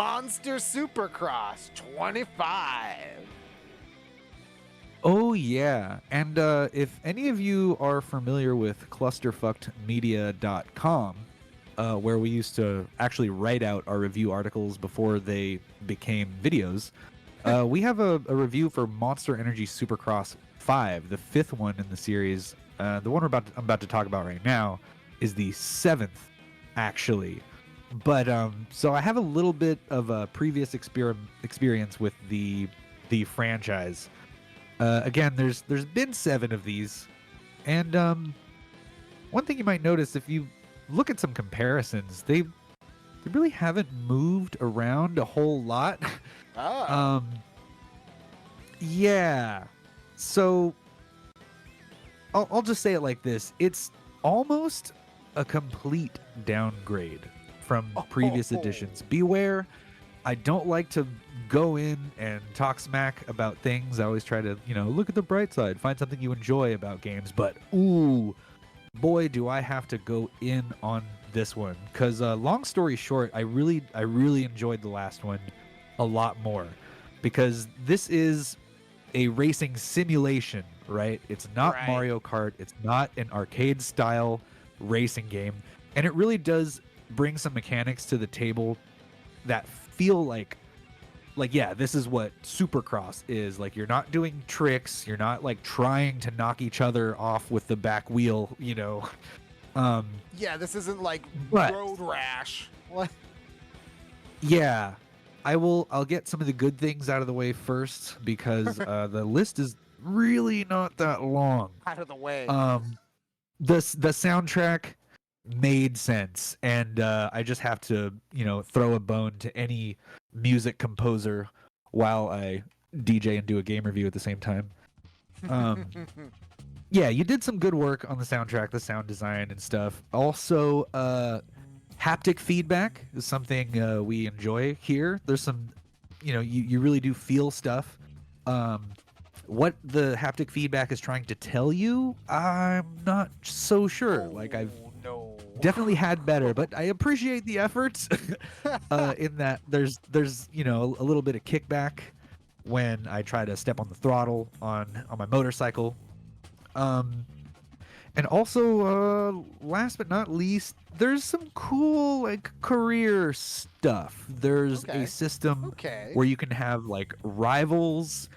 Monster Supercross 25. Oh yeah, and if any of you are familiar with clusterfuckedmedia.com, where we used to actually write out our review articles before they became videos, we have a review for Monster Energy Supercross 5, the 5th one in the series. The one I'm about to talk about right now is the 7th, actually. But so I have a little bit of a previous experience with the franchise. Again, there's been 7 of these, and one thing you might notice if you look at some comparisons, they really haven't moved around a whole lot. Oh. Yeah. So I'll just say it like this: it's almost a complete downgrade from previous editions. Beware, I don't like to go in and talk smack about things. I always try to, look at the bright side, find something you enjoy about games. But ooh, boy, do I have to go in on this one. Because long story short, I really enjoyed the last one a lot more. Because this is a racing simulation, right? It's not Right. Mario Kart. It's not an arcade style racing game. And it really does bring some mechanics to the table that feel like yeah, this is what Supercross is. Like, you're not doing tricks, you're not like trying to knock each other off with the back wheel, Yeah, this isn't like but Road Rash. What? yeah, I'll get some of the good things out of the way first, because the list is really not that long. Out of the way. The soundtrack made sense, and I just have to throw a bone to any music composer while I DJ and do a game review at the same time. Yeah, you did some good work on the soundtrack, the sound design and stuff. Also, haptic feedback is something we enjoy here. There's some, you really do feel stuff. What the haptic feedback is trying to tell you, I'm not so sure. Like, I've definitely had better, but I appreciate the efforts in that there's a little bit of kickback when I try to step on the throttle on my motorcycle. And also, last but not least, there's some cool like career stuff. There's a system where you can have like rivals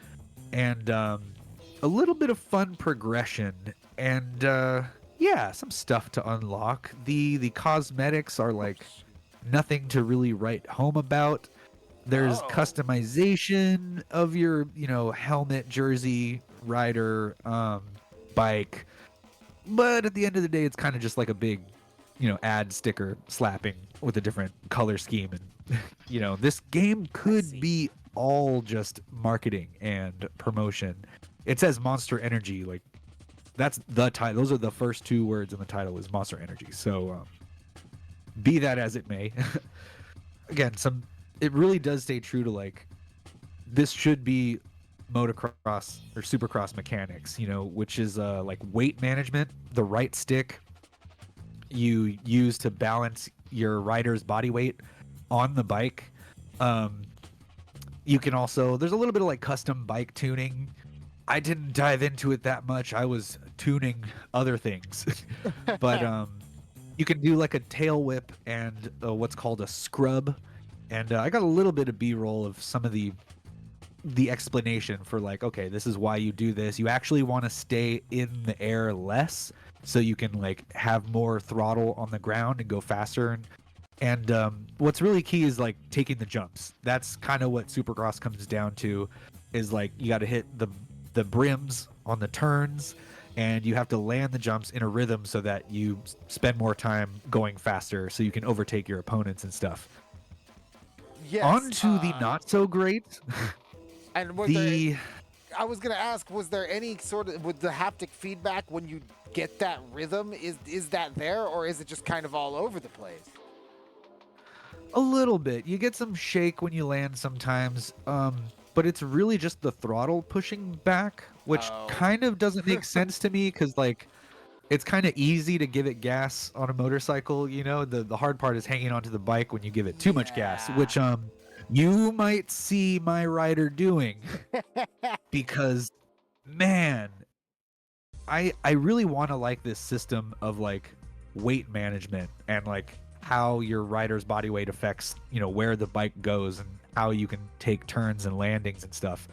and a little bit of fun progression, and yeah, some stuff to unlock. The cosmetics are like nothing to really write home about. There's customization of your, helmet, jersey, rider, bike. But at the end of the day, it's kind of just like a big, ad sticker slapping with a different color scheme. And, this game could be all just marketing and promotion. It says Monster Energy, like, that's the title. Those are the first 2 words in the title, is Monster Energy. So be that as it may. Again, it really does stay true to like, this should be motocross or supercross mechanics, which is like weight management. The right stick you use to balance your rider's body weight on the bike. You can also, there's a little bit of like custom bike tuning. I didn't dive into it that much. I was tuning other things. But you can do like a tail whip and what's called a scrub. And I got a little bit of B-roll of some of the explanation for like, okay, this is why you do this. You actually want to stay in the air less so you can like have more throttle on the ground and go faster. And what's really key is like taking the jumps. That's kind of what Supercross comes down to, is like you got to hit the brims on the turns, and you have to land the jumps in a rhythm so that you spend more time going faster so you can overtake your opponents and stuff. Yes. On to the not so great. And I was gonna ask, was there any sort of, with the haptic feedback when you get that rhythm, is that there, or is it just kind of all over the place? A little bit. You get some shake when you land sometimes, but it's really just the throttle pushing back, which kind of doesn't make sense to me, because like, it's kind of easy to give it gas on a motorcycle. The hard part is hanging onto the bike when you give it too much gas, which you might see my rider doing because, man, I really want to like this system of like weight management and like how your rider's body weight affects, where the bike goes and how you can take turns and landings and stuff.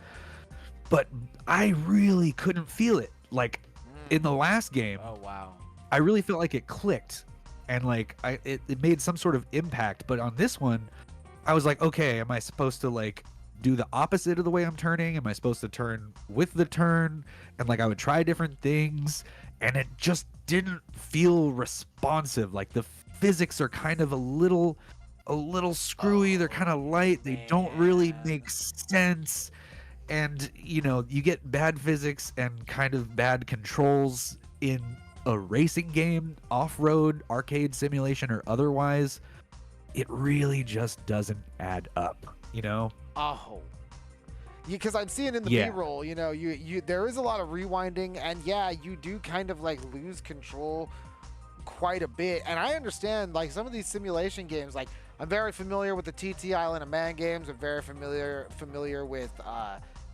But I really couldn't feel it. Like in the last game, oh wow, I really felt like it clicked and like it made some sort of impact. But on this one, I was like, okay, am I supposed to like do the opposite of the way I'm turning? Am I supposed to turn with the turn? And like I would try different things and it just didn't feel responsive. Like the physics are kind of a little screwy. They're kind of light. They don't really make sense. And you get bad physics and kind of bad controls in a racing game, off-road, arcade simulation or otherwise. It really just doesn't add up, Oh, because I'm seeing in the B-roll, you there is a lot of rewinding, and you do kind of like lose control quite a bit. And I understand like some of these simulation games, like I'm very familiar with the TT Island of Man games. I'm very familiar with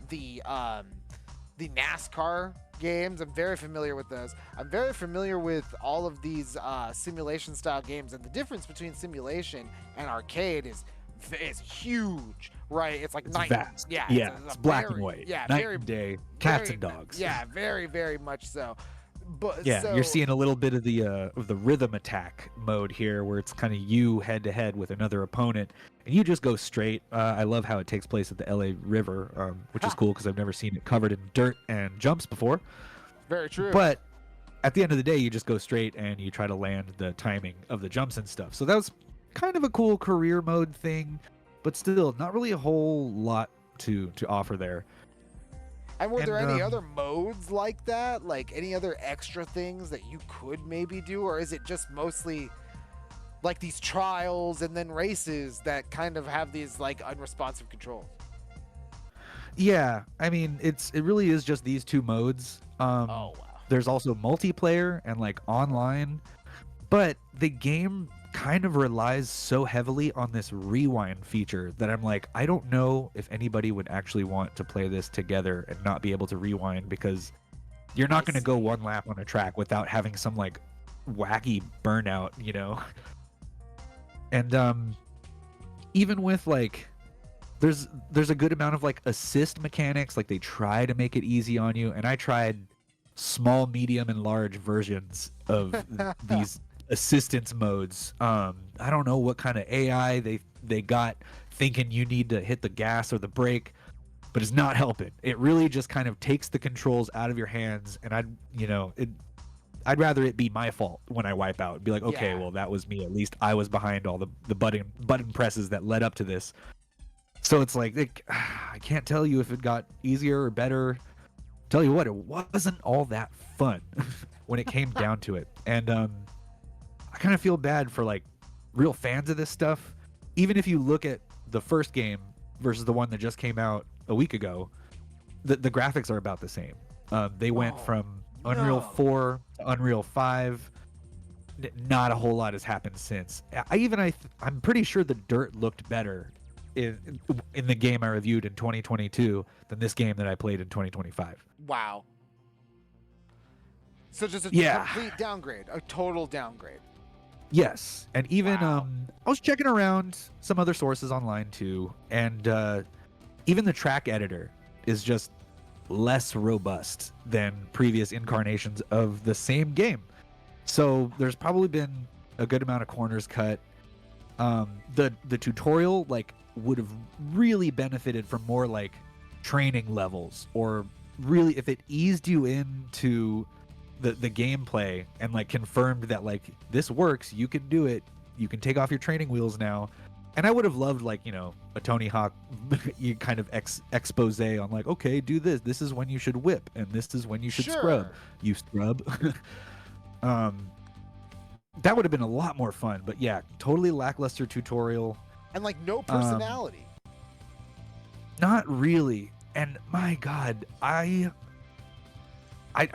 the NASCAR games. I'm very familiar with those. I'm very familiar with all of these simulation style games, and the difference between simulation and arcade is huge, right? It's like it's night, vast. It's black and white, night and day, cats and dogs. Very, very much so. But you're seeing a little bit of the rhythm attack mode here, where it's kind of you head to head with another opponent, and you just go straight. I love how it takes place at the LA River, which is cool because I've never seen it covered in dirt and jumps before. Very true. But at the end of the day, you just go straight and you try to land the timing of the jumps and stuff. So that was kind of a cool career mode thing, but still not really a whole lot to offer there. And were there any other modes like that? Like any other extra things that you could maybe do? Or is it just mostly like these trials and then races that kind of have these like unresponsive controls? Yeah, I mean, it really is just these two modes. Oh, wow. There's also multiplayer and like online, but the game kind of relies so heavily on this rewind feature that I'm like, I don't know if anybody would actually want to play this together and not be able to rewind, because you're not going to go one lap on a track without having some like wacky burnout, And even with like there's a good amount of like assist mechanics, like they try to make it easy on you, and I tried small, medium, and large versions of these assistance modes. I don't know what kind of AI they got thinking you need to hit the gas or the brake, but it's not helping. It really just kind of takes the controls out of your hands, and I'd rather it be my fault when I wipe out. Be like, okay, well that was me. At least I was behind all the button presses that led up to this. So it's like I can't tell you if it got easier or better. Tell you what, it wasn't all that fun when it came down to it. And I kind of feel bad for like real fans of this stuff. Even if you look at the first game versus the one that just came out a week ago, the graphics are about the same. They went from Unreal 4 to Unreal 5. Not a whole lot has happened since. I'm pretty sure the dirt looked better in the game I reviewed in 2022 than this game that I played in 2025. Wow. So just a complete downgrade, a total downgrade. Yes, and even I was checking around some other sources online too, and even the track editor is just less robust than previous incarnations of the same game. So there's probably been a good amount of corners cut. The tutorial like would have really benefited from more like training levels, or really if it eased you into the gameplay and like confirmed that like this works, you can do it, you can take off your training wheels now. And I would have loved like a Tony Hawk you kind of expose on like, okay, do this is when you should whip and this is when you should scrub, you scrub. That would have been a lot more fun. But yeah, totally lackluster tutorial and like no personality. Not really. And my god, I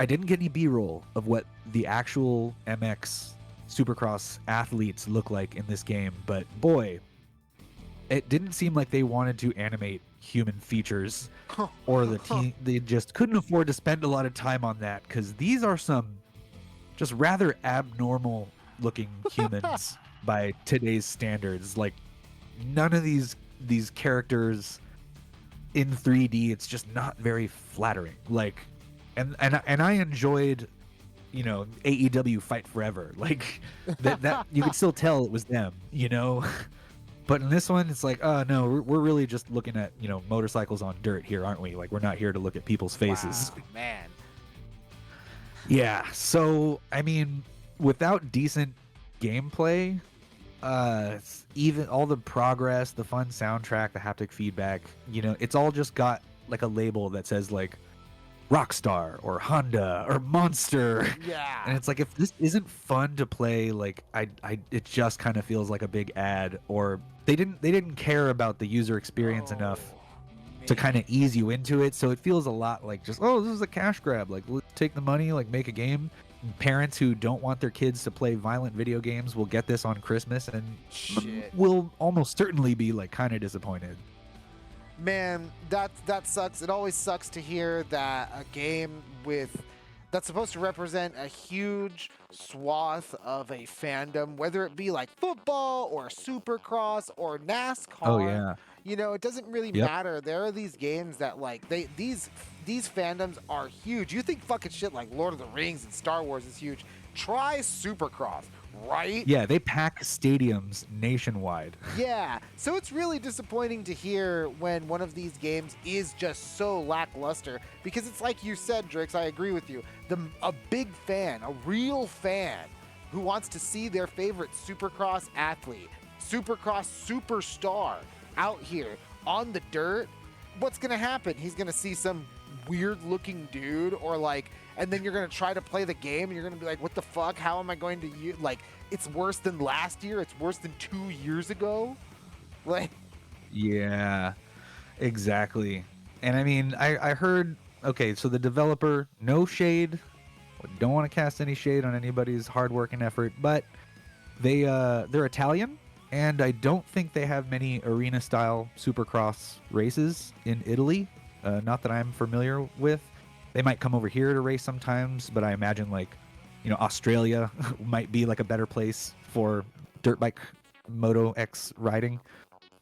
didn't get any B-roll of what the actual MX Supercross athletes look like in this game, but boy, it didn't seem like they wanted to animate human features, or the team, they just couldn't afford to spend a lot of time on that, because these are some just rather abnormal looking humans by today's standards. Like, none of these characters in 3D, it's just not very flattering. Like, and I enjoyed, you know, AEW Fight Forever. Like, that you could still tell it was them, you know. But in this one, it's like, oh no, we're really just looking at, you know, motorcycles on dirt here, aren't we? Like, we're not here to look at people's faces. Wow, man. Yeah. So, I mean, without decent gameplay, even all the progress, the fun soundtrack, the haptic feedback, you know, it's all just got like a label that says like Rockstar or Honda or Monster. Yeah. And it's like, if this isn't fun to play, like it just kind of feels like a big ad, or they didn't care about the user experience enough to kind of ease you into it. So it feels a lot like just, oh, this is a cash grab. Like, let's take the money, like make a game. Parents who don't want their kids to play violent video games will get this on Christmas and will almost certainly be like kind of disappointed. Man, that sucks. It always sucks to hear that a game that's supposed to represent a huge swath of a fandom, whether it be like football or Supercross or NASCAR. Oh yeah. You know, it doesn't really matter. There are these games that like these fandoms are huge. You think fucking shit like Lord of the Rings and Star Wars is huge. Try Supercross, right? Yeah, they pack stadiums nationwide. Yeah, so it's really disappointing to hear when one of these games is just so lackluster, because it's like you said, Drix, I agree with you. A big fan, a real fan who wants to see their favorite Supercross athlete, Supercross superstar out here on the dirt, what's going to happen? He's going to see some weird looking dude, or like, and then you're going to try to play the game and you're going to be like, what the fuck? How am I going to use, like, it's worse than last year. It's worse than 2 years ago. Like, yeah, exactly. And I mean, I heard, okay, so the developer, no shade, don't want to cast any shade on anybody's hard work and effort, but they're Italian, and I don't think they have many arena style Supercross races in Italy. Not that I'm familiar with. They might come over here to race sometimes, but I imagine, like, you know, Australia might be like a better place for dirt bike Moto X riding.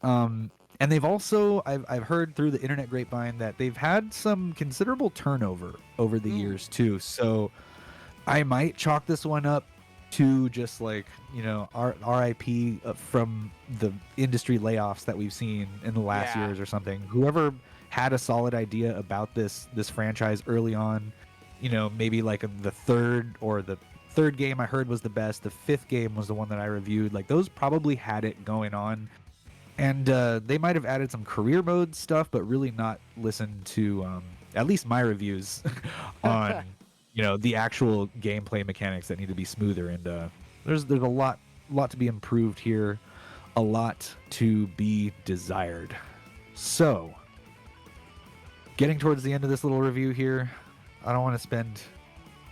And they've also, I've heard through the internet grapevine that they've had some considerable turnover over the years too. So I might chalk this one up to just like, you know, RIP from the industry layoffs that we've seen in the last years or something. Whoever had a solid idea about this franchise early on, you know, maybe like the third game I heard was the best. The fifth game was the one that I reviewed. Like, those probably had it going on, and they might have added some career mode stuff, but really not listened to at least my reviews on you know, the actual gameplay mechanics that need to be smoother. And there's a lot to be improved here, a lot to be desired. So, getting towards the end of this little review here, I don't want to spend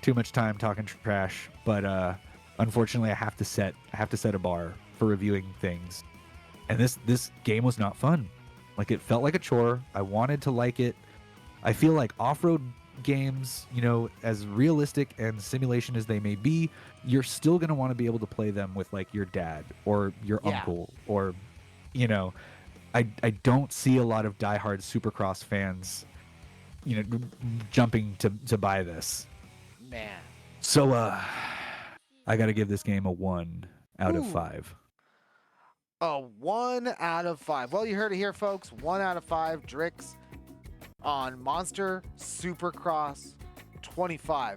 too much time talking trash, but unfortunately I have to set a bar for reviewing things. And this game was not fun. Like, it felt like a chore. I wanted to like it. I feel like off-road games, you know, as realistic and simulation as they may be, you're still going to want to be able to play them with like your dad or your uncle, or, you know, I don't see a lot of diehard Supercross fans, you know, jumping to buy this. Man. So I got to give this game a 1 out of 5. A 1 out of 5. Well, you heard it here, folks. 1 out of 5 Drix on Monster Supercross 25.